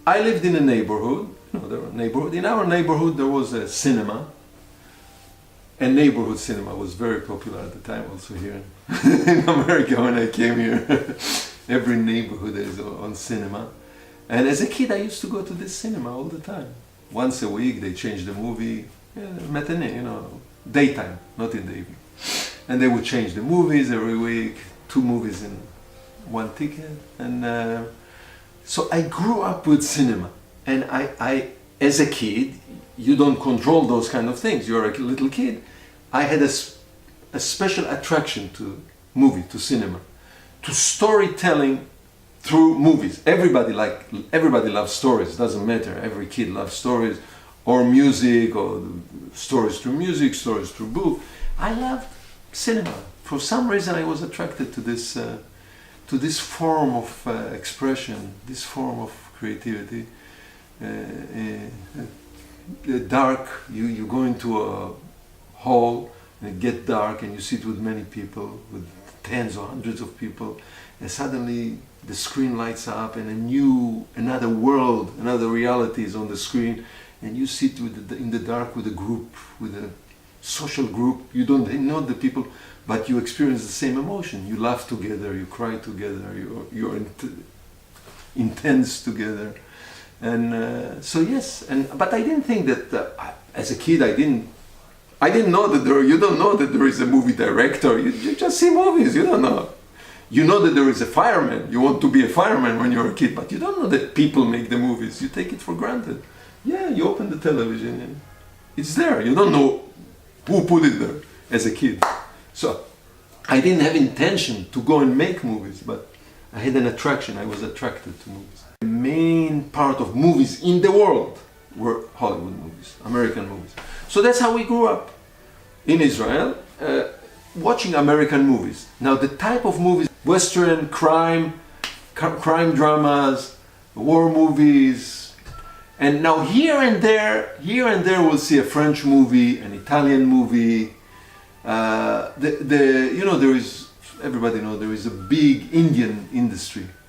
I lived in a neighborhood, in our neighborhood there was a cinema, and neighborhood cinema was very popular at the time also here in America when I came here. Every neighborhood is on cinema. And as a kid I used to go to this cinema all the time. Once a week they changed the movie, matinee, daytime, not in the evening. And they would change the movies every week, 2 movies in 1 ticket. And so I grew up with cinema. And I, as a kid, you don't control those kind of things. You're a little kid. I had a special attraction to to cinema, to storytelling through movies. Everybody loves stories, doesn't matter. Every kid loves stories, or music, or stories through music, stories through book. I loved cinema. For some reason I was attracted to this form of expression, this form of creativity. Dark, you go into a hall and it gets dark and you sit with many people, with tens or hundreds of people, and suddenly the screen lights up and another world, another reality is on the screen, and you sit in the dark with a group, with a social group. You don't know the people, but you experience the same emotion. You laugh together, you cry together, you're intense together. And so yes, but I didn't think that as a kid I didn't know that you don't know that there is a movie director. You just see movies, you don't know. You know that there is a fireman. You want to be a fireman when you're a kid, but you don't know that people make the movies. You take it for granted. Yeah, you open the television and it's there. You don't know who put it there as a kid. So I didn't have intention to go and make movies, but I had an attraction. I was attracted to movies. The main part of movies in the world were Hollywood movies, American movies. So that's how we grew up in Israel, watching American movies. Now the type of movies, Western, crime dramas, war movies, and now here and there we'll see a French movie, an Italian movie. There is, everybody knows, there is a big Indian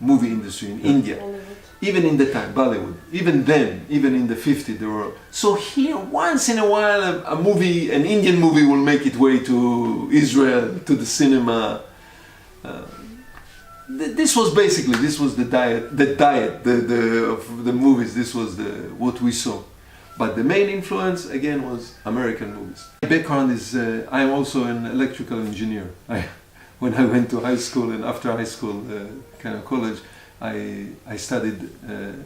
movie industry in India. Even in the time, Bollywood, even then, even in the 50s, there were. So here, once in a while, an Indian movie will make its way to Israel, to the cinema. This was the diet of the movies. This was what we saw. But the main influence, again, was American movies. My background is, I am also an electrical engineer. When I went to high school and after high school, kind of college, I studied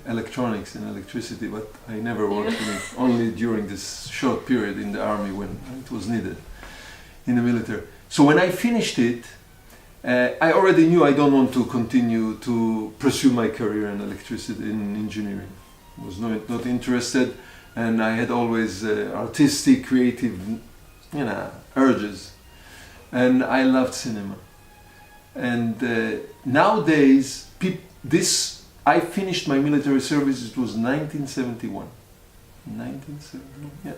electronics and electricity, but I never worked in it, only during this short period in the army when it was needed, in the military. So when I finished it, I already knew I don't want to continue to pursue my career in electricity, in engineering. I was not interested, and I had always artistic, creative, urges, and I loved cinema. And nowadays, I finished my military service. It was 1971. 1971, yeah.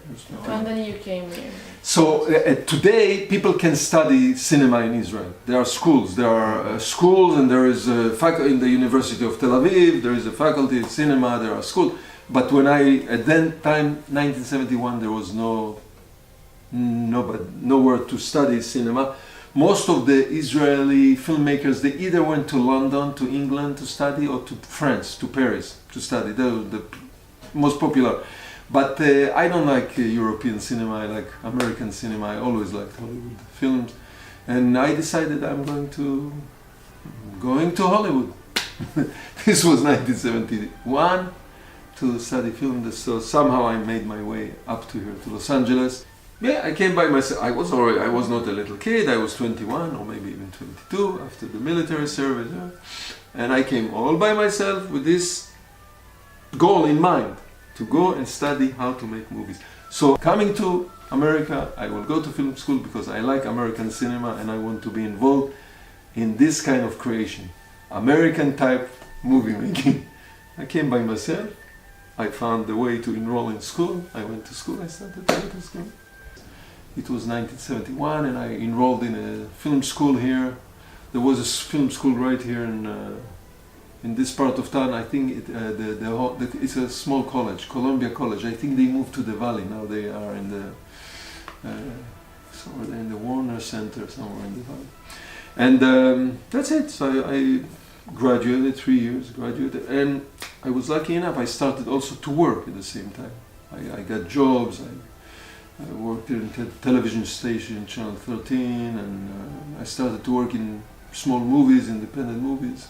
And then you came here. So today, people can study cinema in Israel. There are schools. And there is a faculty in the University of Tel Aviv. There is a faculty of cinema. There are schools. But at that time, 1971, there was nowhere to study cinema. Most of the Israeli filmmakers, they either went to London, to England to study, or to France, to Paris to study. They were the most popular. But I don't like European cinema, I like American cinema. I always liked Hollywood films. And I decided I'm going to Hollywood. This was 1971, to study film. So somehow I made my way up to here, to Los Angeles. Yeah, I came by myself. I was not a little kid. I was 21 or maybe even 22 after the military service. And I came all by myself with this goal in mind, to go and study how to make movies. So coming to America, I will go to film school because I like American cinema and I want to be involved in this kind of creation, American type movie making. I came by myself. I found the way to enroll in school. I went to school. I started to go to school. It was 1971 and I enrolled in a film school here. There was a film school right here in this part of town. I think it's a small college, Columbia College. I think they moved to the Valley now. They are in the somewhere in the Warner Center, somewhere in the Valley. And that's it. So I graduated, 3 years, graduated, and I was lucky enough. I started also to work at the same time. I got jobs. I worked in television station, Channel 13, and I started to work in small movies, independent movies.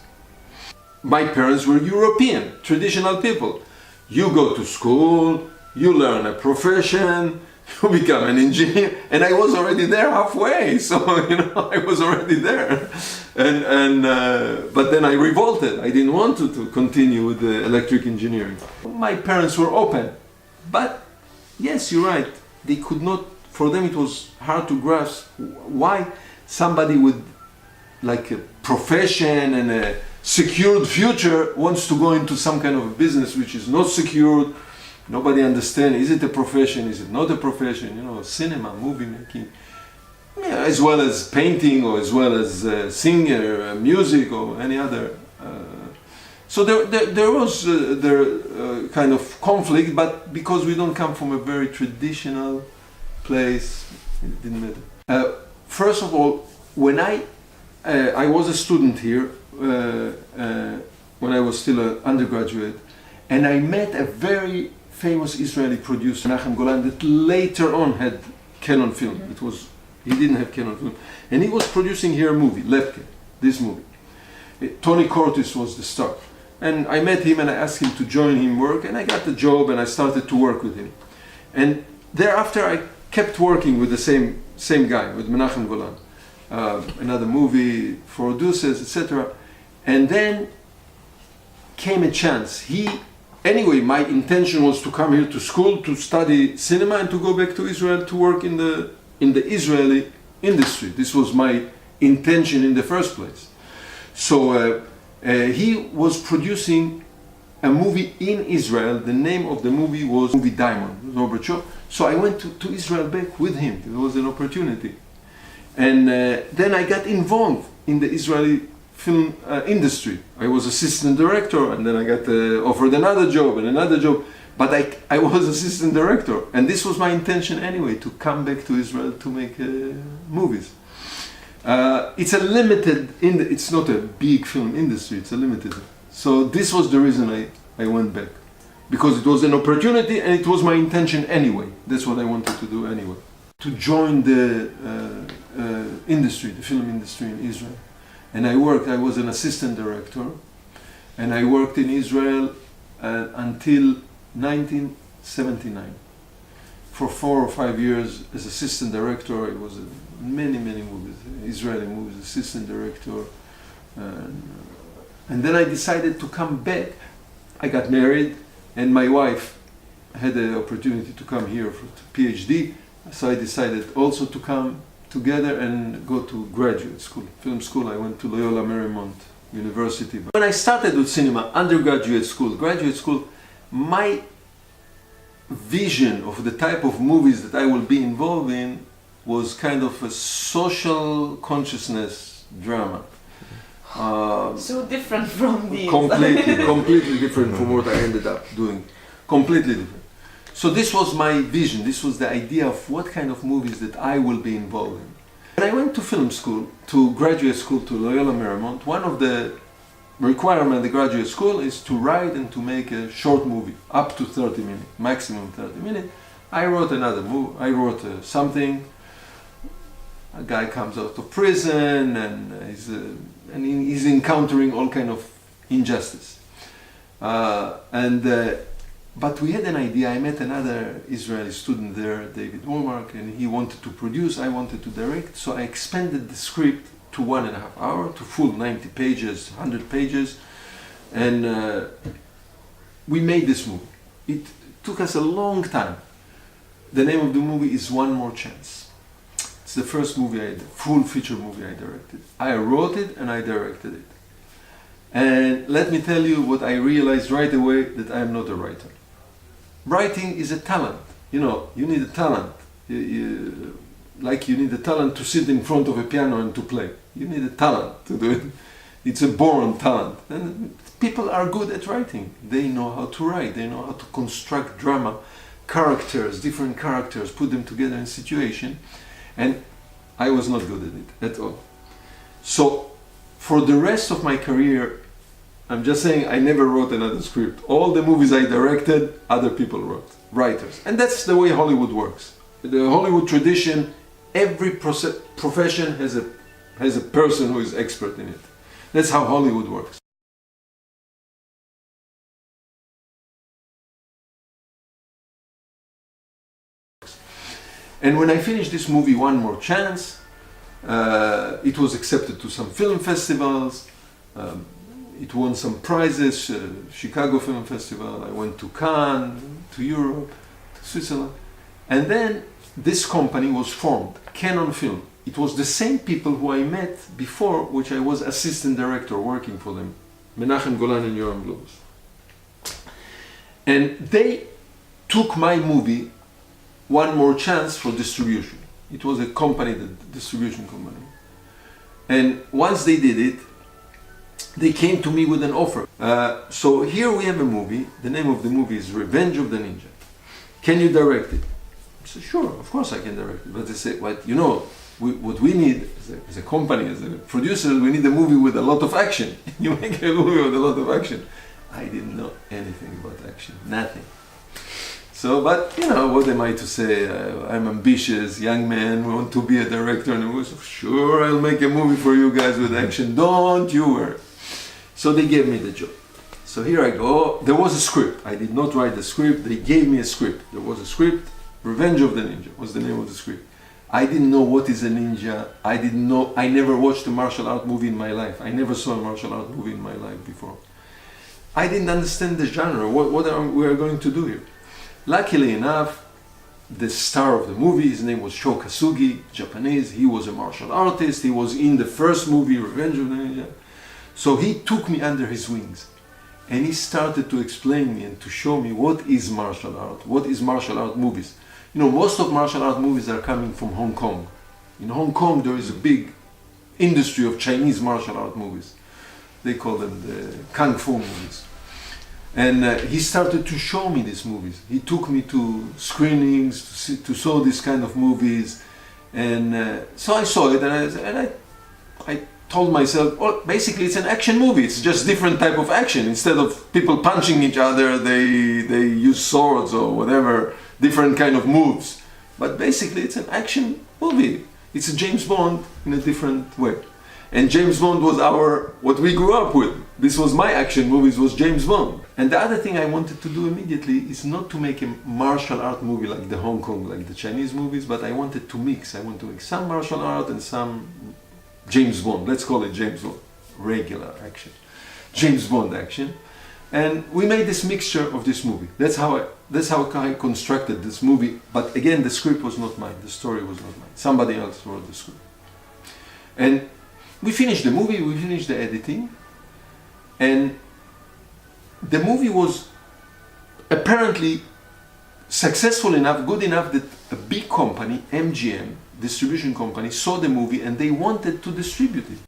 My parents were European, traditional people. You go to school, you learn a profession, you become an engineer, and I was already there halfway, so I was already there. But then I revolted. I didn't want to continue with the electric engineering. My parents were open, but yes, you're right. They could not. For them, it was hard to grasp why somebody with like a profession and a secured future wants to go into some kind of a business which is not secured. Nobody understands, is it a profession, is it not a profession, cinema, movie making, as well as painting or as well as singer, music or any other. So there was kind of conflict, but because we don't come from a very traditional place, it didn't matter. First of all, when I was a student here, when I was still an undergraduate, and I met a very famous Israeli producer, Menachem Golan, that later on had Canon Film. He didn't have Canon Film, and he was producing here a movie, Lepke, this movie. Tony Curtis was the star, and I met him and I asked him to join him work, and I got the job and I started to work with him. And thereafter I kept working with the same guy, with Menachem Golan. Another movie, producers, etc. And then came a chance. Anyway, my intention was to come here to school to study cinema and to go back to Israel to work in the Israeli industry. This was my intention in the first place. So he was producing a movie in Israel. The name of the movie was Movie Diamond, Robert Shaw. So I went to Israel back with him. It was an opportunity. And then I got involved in the Israeli film industry. I was assistant director, and then I got offered another job and another job. But I was assistant director, and this was my intention anyway, to come back to Israel to make movies. It's a limited, it's not a big film industry, it's a limited. So this was the reason I went back. Because it was an opportunity and it was my intention anyway. That's what I wanted to do anyway. To join the industry, the film industry in Israel. And I was an assistant director, and I worked in Israel until 1979. For 4 or 5 years as assistant director. I was in many movies, Israeli movies, assistant director. And then I decided to come back. I got married, and my wife had the opportunity to come here for PhD. So I decided also to come together and go to graduate school, film school. I went to Loyola Marymount University. When I started with cinema, undergraduate school, graduate school, my vision of the type of movies that I will be involved in was kind of a social consciousness drama. So different from these. Completely different from what I ended up doing. Completely different. So this was my vision, this was the idea of what kind of movies that I will be involved in. When I went to film school, to graduate school, to Loyola Marymount, one of the requirements of the graduate school is to write and to make a short movie, up to 30 minutes, maximum 30 minutes. I wrote another movie, I wrote something. A guy comes out of prison and he's encountering all kind of injustice. But we had an idea. I met another Israeli student there, David Womark, and he wanted to produce, I wanted to direct. So I expanded the script to 1.5 hours, to full 90 pages, 100 pages. And we made this movie. It took us a long time. The name of the movie is One More Chance. It's the first movie, full feature movie I directed. I wrote it and I directed it. And let me tell you what I realized right away, that I am not a writer. Writing is a talent. You need a talent. Like you need a talent to sit in front of a piano and to play. You need a talent to do it. It's a born talent. And people are good at writing. They know how to write. They know how to construct drama, characters, different characters, put them together in a situation. And I was not good at it at all. So for the rest of my career, I'm just saying I never wrote another script. All the movies I directed, other people wrote, writers. And that's the way Hollywood works. The Hollywood tradition, every profession has a person who is expert in it. That's how Hollywood works. And when I finished this movie, One More Chance, it was accepted to some film festivals. It won some prizes, Chicago Film Festival. I went to Cannes, to Europe, to Switzerland. And then this company was formed, Canon Film. It was the same people who I met before, which I was assistant director working for them, Menachem Golan and Yoram Globus. And they took my movie, One More Chance, for distribution. It was a company, the distribution company. And once they did it, they came to me with an offer. So here we have a movie. The name of the movie is Revenge of the Ninja. Can you direct it? I said, sure, of course I can direct it. But they said, well, you know, what we need as a company, as a producer, we need a movie with a lot of action. You make a movie with a lot of action. I didn't know anything about action, nothing. So, but you know, what am I to say? I'm ambitious, young man, want to be a director, and I was sure I'll make a movie for you guys with action. Don't you worry. So they gave me the job. So here I go. There was a script. I did not write the script. They gave me a script. There was a script. Revenge of the Ninja was the name of the script. I didn't know what is a ninja. I didn't know. I never watched a martial art movie in my life. I never saw a martial art movie in my life before. I didn't understand the genre. What are we going to do here? Luckily enough, the star of the movie, his name was Sho Kasugi, Japanese. He was a martial artist. He was in the first movie, Revenge of the Ninja. So he took me under his wings and he started to explain me and to show me what is martial art, what is martial art movies. You know, most of martial art movies are coming from Hong Kong. In Hong Kong, there is a big industry of Chinese martial art movies. They call them the Kung Fu movies. And he started to show me these movies. He took me to screenings, to saw these kind of movies. And so I saw it and I told myself, well, basically it's an action movie. It's just different type of action. Instead of people punching each other, they use swords or whatever, different kind of moves. But basically it's an action movie. It's a James Bond in a different way. And James Bond was what we grew up with. This was my action movies, was James Bond. And the other thing I wanted to do immediately is not to make a martial art movie like the Hong Kong, like the Chinese movies, but I wanted to mix. I want to make some martial art and some James Bond. Let's call it James Bond. Regular action. James Bond action. And we made this mixture of this movie. That's how I constructed this movie. But again, the script was not mine. The story was not mine. Somebody else wrote the script. And we finished the movie, we finished the editing, and the movie was apparently successful enough, good enough that a big company, MGM, distribution company, saw the movie and they wanted to distribute it.